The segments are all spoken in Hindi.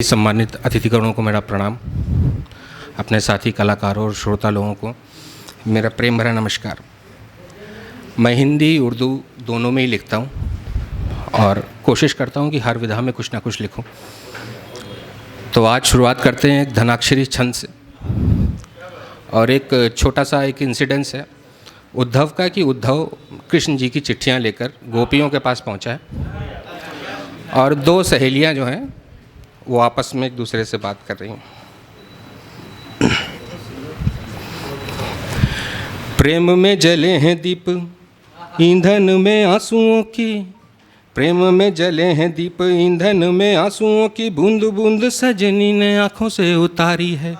सम्मानित अतिथिगणों को मेरा प्रणाम, अपने साथी कलाकारों और श्रोता लोगों को मेरा प्रेम भरा नमस्कार। मैं हिंदी उर्दू दोनों में ही लिखता हूँ और कोशिश करता हूँ कि हर विधा में कुछ ना कुछ लिखूँ। तो आज शुरुआत करते हैं एक धनाक्षरी छंद से और एक छोटा सा एक इंसिडेंस है उद्धव का कि उद्धव कृष्ण जी की चिट्ठियाँ लेकर गोपियों के पास पहुँचा है और दो सहेलियाँ जो हैं वो आपस में एक दूसरे से बात कर रही हैं। प्रेम में जले हैं दीप ईंधन में आंसुओं की, प्रेम में जले हैं दीप ईंधन में आंसुओं की, बूंद बूंद सजनी ने आंखों से उतारी है।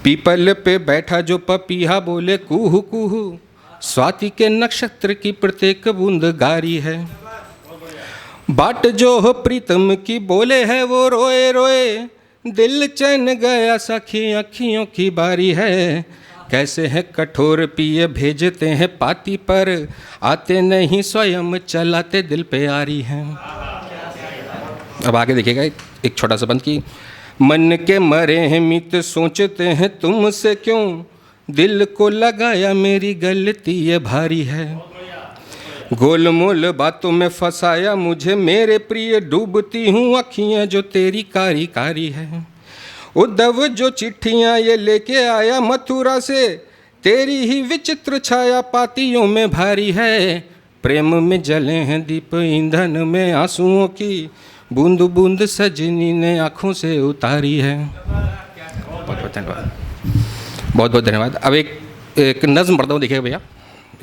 पीपल पे बैठा जो पपीहा बोले कुहू कुहू, स्वाति के नक्षत्र की प्रत्येक बूंद गारी है। बाट जो हो प्रीतम की बोले है वो रोए रोए, दिल चैन गया सखी अखियों की बारी है। कैसे हैं कठोर पिए भेजते हैं पाती पर, आते नहीं स्वयं चलाते दिल पे आरी हैं। अब आगे देखिएगा एक छोटा सा बंद की, मन के मरे हैं मित सोचते हैं तुमसे क्यों, दिल को लगाया मेरी गलती ये भारी है। गोल मोल बातों में फंसाया मुझे मेरे प्रिय, डूबती हूँ अखियाँ जो तेरी कारी कारी है। उद्धव जो चिट्ठियाँ ये लेके आया मथुरा से, तेरी ही विचित्र छाया पातियों में भारी है। प्रेम में जले हैं दीप ईंधन में आंसुओं की, बूंद बूंद सजनी ने आँखों से उतारी है। बहुत बहुत धन्यवाद, बहुत बहुत धन्यवाद। अब एक नज़्म पढ़ता हूँ, देखिएगा भैया,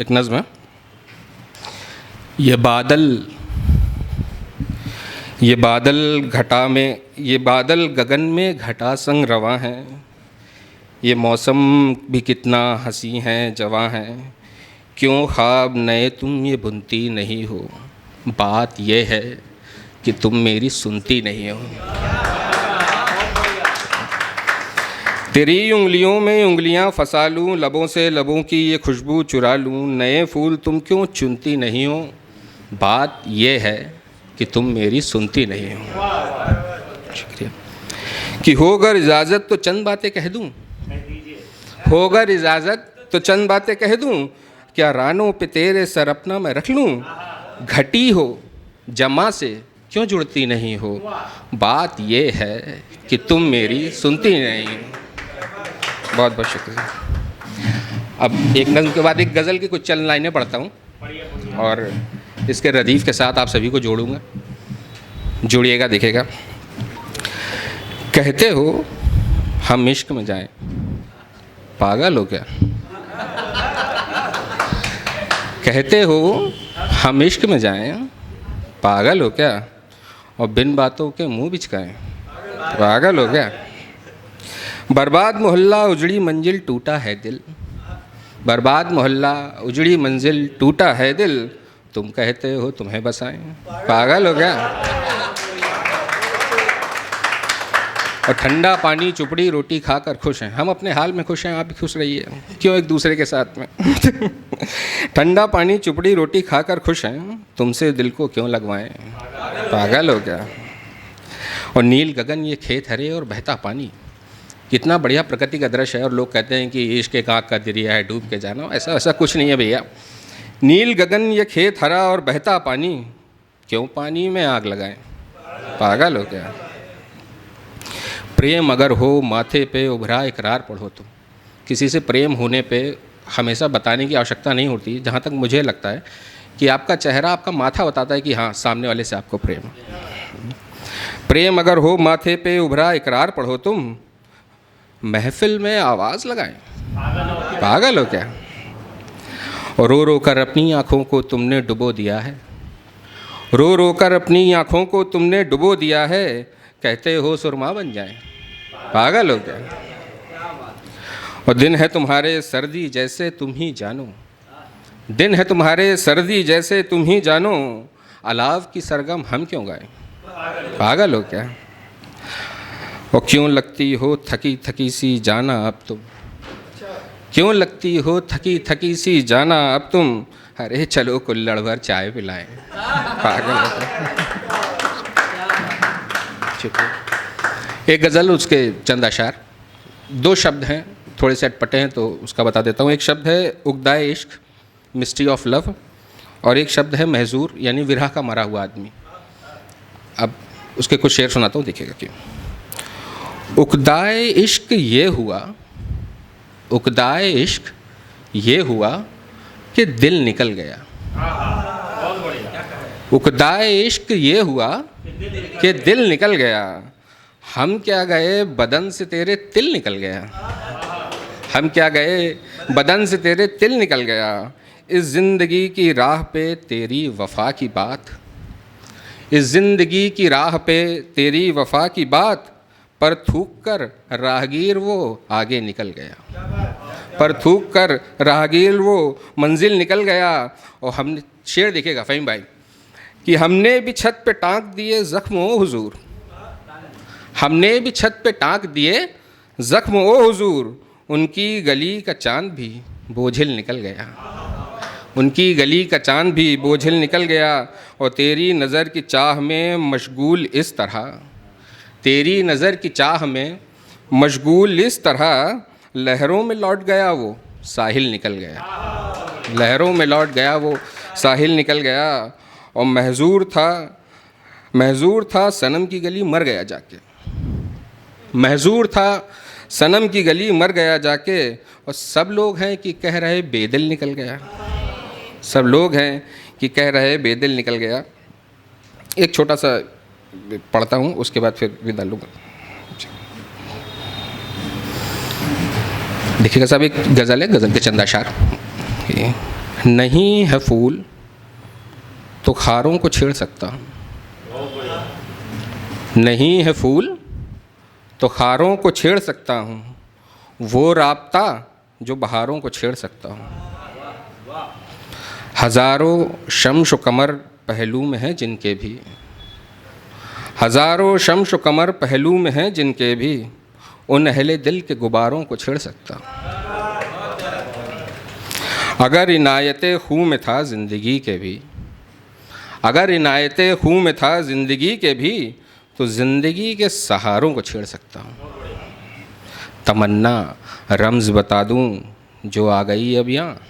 एक नज़्म है। ये बादल घटा में, ये बादल गगन में घटा संग रवां हैं, ये मौसम भी कितना हंसी हैं जवां हैं। क्यों ख्वाब नए तुम ये बुनती नहीं हो, बात ये है कि तुम मेरी सुनती नहीं हो। तेरी उंगलियों में उंगलियां फंसा लूं, लबों से लबों की ये खुशबू चुरा लूं, नए फूल तुम क्यों चुनती नहीं हो, बात ये है कि तुम मेरी सुनती नहीं हो। शुक्रिया। कि होगर इजाज़त तो चंद बातें कह दूं, होगर इजाज़त तो चंद बातें कह दूं, क्या रानों पे तेरे सर अपना मैं रख लूं, घटी हो जमा से क्यों जुड़ती नहीं हो, बात ये है कि तुम मेरी सुनती नहीं हो। बहुत बहुत शुक्रिया। अब एक नज़्म के बाद एक गज़ल की कुछ चंद लाइनें पढ़ता हूँ और इसके रदीफ़ के साथ आप सभी को जोड़ूंगा, जुड़िएगा, देखिएगा। कहते हो हम इश्क में जाएं, पागल हो क्या। कहते हो हम इश्क में जाएं, पागल हो क्या, और बिन बातों के मुंह बिचकाएं, पागल हो क्या। बर्बाद मोहल्ला उजड़ी मंजिल टूटा है दिल, बर्बाद मोहल्ला उजड़ी मंजिल टूटा है दिल, तुम कहते हो तुम्हें बसाएं, पागल हो गया। और ठंडा पानी चुपड़ी रोटी खाकर खुश हैं, हम अपने हाल में खुश हैं, आप भी खुश रहिए, क्यों एक दूसरे के साथ में। ठंडा पानी चुपड़ी रोटी खाकर खुश हैं, तुमसे दिल को क्यों लगवाएं, पागल हो गया। और नील गगन ये खेत हरे और बहता पानी, कितना बढ़िया प्रकृति का दृश्य है। और लोग कहते हैं कि इश्क एक आग का दरिया है डूब के जाना, ऐसा कुछ नहीं है भैया। नील गगन ये खेत हरा और बहता पानी, क्यों पानी में आग लगाएं, पागल हो गया। प्रेम अगर हो माथे पे उभरा इकरार पढ़ो तुम, किसी से प्रेम होने पे हमेशा बताने की आवश्यकता नहीं होती। जहाँ तक मुझे लगता है कि आपका चेहरा, आपका माथा बताता है कि हाँ सामने वाले से आपको प्रेम। प्रेम अगर हो माथे पे उभरा इकरार पढ़ो तुम, महफिल में आवाज़ लगाएं, पागल हो क्या। और रो रो कर अपनी आँखों को तुमने डुबो दिया है, रो रो कर अपनी आँखों को तुमने डुबो दिया है, कहते हो सुरमा बन जाए, पागल हो गया। और दिन है तुम्हारे सर्दी जैसे तुम ही जानो, दिन है तुम्हारे सर्दी जैसे तुम ही जानो, अलाव की सरगम हम क्यों गाएं, पागल हो गया। और क्यों लगती हो थकी थकी सी जाना अब तुम, क्यों लगती हो थकी थकी सी जाना अब तुम, अरे चलो कुल्हड़ भर चाय पिलाएं, पागल हो गया। ठीक है। एक गज़ल, उसके चंद अशार, 2 शब्द हैं, थोड़े से अटपटे हैं तो उसका बता देता हूँ। एक शब्द है उगदाए इश्क, मिस्ट्री ऑफ लव, और एक शब्द है महजूर, यानी विरह का मरा हुआ आदमी। अब उसके कुछ शेर सुनाता हूँ, देखिएगा क्यों। उगदाए इश्क ये हुआ, उगदाए इश्क ये हुआ कि दिल निकल गया। उगदाए इश्क ये हुआ कि दिल निकल गया, हम क्या गए बदन से तेरे तिल निकल गया। हम क्या गए बदन से तेरे तिल निकल गया, इस ज़िंदगी की राह पे तेरी वफ़ा की बात, इस ज़िंदगी की राह पे तेरी वफ़ा की बात, पर थूक कर राहगीर वो आगे निकल गया, पर थूक कर राहगीर वो मंजिल निकल गया। और हमने, शेर देखिएगा फ़हीम भाई, कि हमने भी छत पे टाँक दिए ज़ख्म ओ हुजूर, हमने भी छत पे टाँक दिए ज़ख्म ओ हुजूर, उनकी गली का चाँद भी बोझिल निकल गया, उनकी गली का चाँद भी बोझिल निकल गया। और तेरी नज़र की चाह में मशगूल इस तरह, तेरी नज़र की चाह में मशगूल इस तरह, लहरों में लौट गया वो साहिल निकल गया, लहरों में लौट गया वो साहिल निकल गया। और महजूर था सनम की गली मर गया जाके, महजूर था सनम की गली मर गया जाके। और सब लोग हैं कि कह रहे बेदिल निकल गया, सब लोग हैं कि कह रहे बेदिल निकल गया। एक छोटा सा पढ़ता हूँ, उसके बाद फिर विदा लूँगा। देखिएगा साहब, एक गज़ल है, गज़ल के चंद अशार। नहीं है फूल तो खारों को छेड़ सकता हूँ, नहीं है फूल तो खारों को छेड़ सकता हूँ, वो राब्ता जो बहारों को छेड़ सकता हूँ। हज़ारों शम्स व कमर पहलू में हैं जिनके भी, हज़ारों शम्स व कमर पहलू में हैं जिनके भी, उन अहले दिल के गुबारों को छेड़ सकता हूँ। अगर इनायते खूँ में था ज़िंदगी के भी, अगर इनायते खूँ में था ज़िंदगी के भी, तो ज़िंदगी के सहारों को छेड़ सकता हूँ। तमन्ना रम्ज़ बता दूँ जो आ गई अब यहाँ,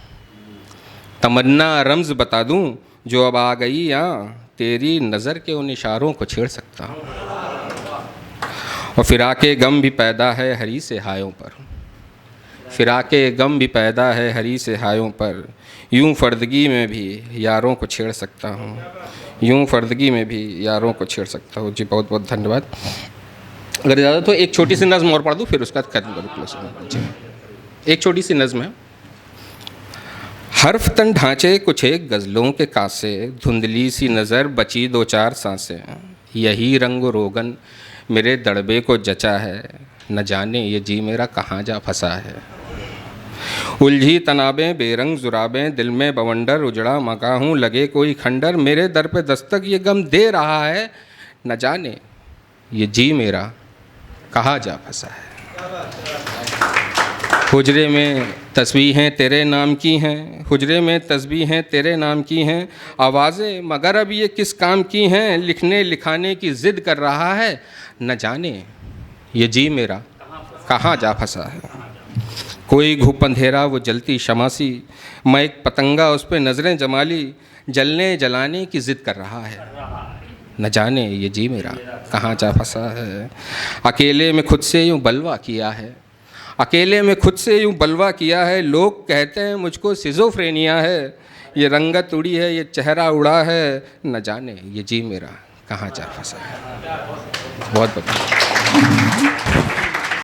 तमन्ना रम्ज़ बता दूँ जो अब आ गई यहाँ, तेरी नज़र के उन इशारों को छेड़ सकता हूँ। और फिराके गम भी पैदा है हरी से हायों पर, फिराके गम भी पैदा है हरी से हायों पर, यूं फर्दगी में भी यारों को छेड़ सकता हूँ, यूं फर्दगी में भी यारों को छेड़ सकता हूँ। जी बहुत बहुत धन्यवाद। अगर ज़्यादा तो एक छोटी सी नज़्म और पढ़ दूँ, फिर उसका खत्म करूँ। जी एक छोटी सी नज़्म है। हर्फ तन ढांचे कुछ एक गज़लों के कासे, धुंधली सी नज़र बची 2-4 सांसें, यही रंग रोगन मेरे दड़बे को जचा है, न जाने ये जी मेरा कहाँ जा फंसा है। उलझी तनाबें बेरंग जुराबें, दिल में बवंडर उजड़ा मका हूँ, लगे कोई खंडर मेरे दर पे दस्तक ये गम दे रहा है, न जाने ये जी मेरा कहाँ जा फंसा है। हुजरे में तस्बीहें तेरे नाम की हैं, हुजरे में तस्बीहें तेरे नाम की हैं, आवाज़ें मगर अब ये किस काम की हैं, लिखने लिखाने की ज़िद कर रहा है, न जाने ये जी मेरा कहाँ जा फंसा है। कोई घूप अंधेरा वो जलती शमासी, मैं एक पतंगा उस पर नज़रें जमाली, जलने जलाने की ज़िद कर रहा है, न जाने ये जी मेरा कहाँ जा फंसा है। अकेले में खुद से यूँ बलवा किया है, अकेले में खुद से यूँ बलवा किया है, लोग कहते हैं मुझको सिज़ोफ्रेनिया है, ये रंगत उड़ी है ये चेहरा उड़ा है, न जाने ये जी मेरा कहाँ जा फंसा है। बहुत बहुत